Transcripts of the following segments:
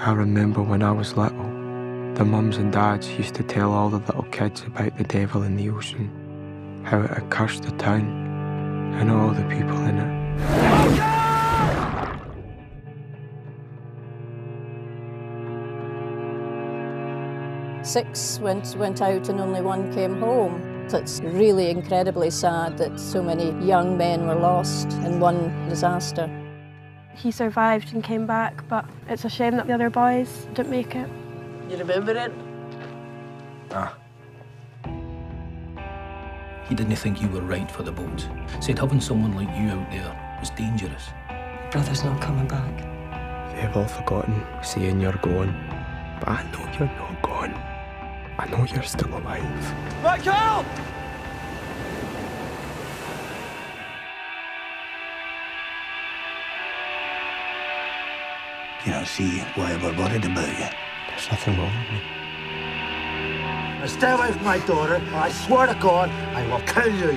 I remember when I was little, the mums and dads used to tell all the little kids about the devil in the ocean, how it had cursed the town and all the people in it. 6 went out and only 1 came home. It's really incredibly sad that so many young men were lost in one disaster. He survived and came back, but it's a shame that the other boys didn't make it. You remember it? Ah. He didn't think you were right for the boat. Said having someone like you out there was dangerous. Your brother's not coming back. They've all forgotten saying you're gone, but I know you're not gone. I know you're still alive. Right, Kyle! You don't see why we're worried about you. There's nothing wrong with me. Now stay away from my daughter, or I swear to God, I will kill you.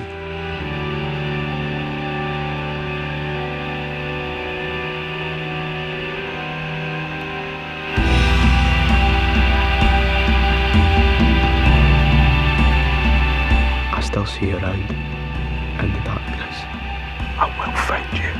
I still see you around in the darkness. I will find you.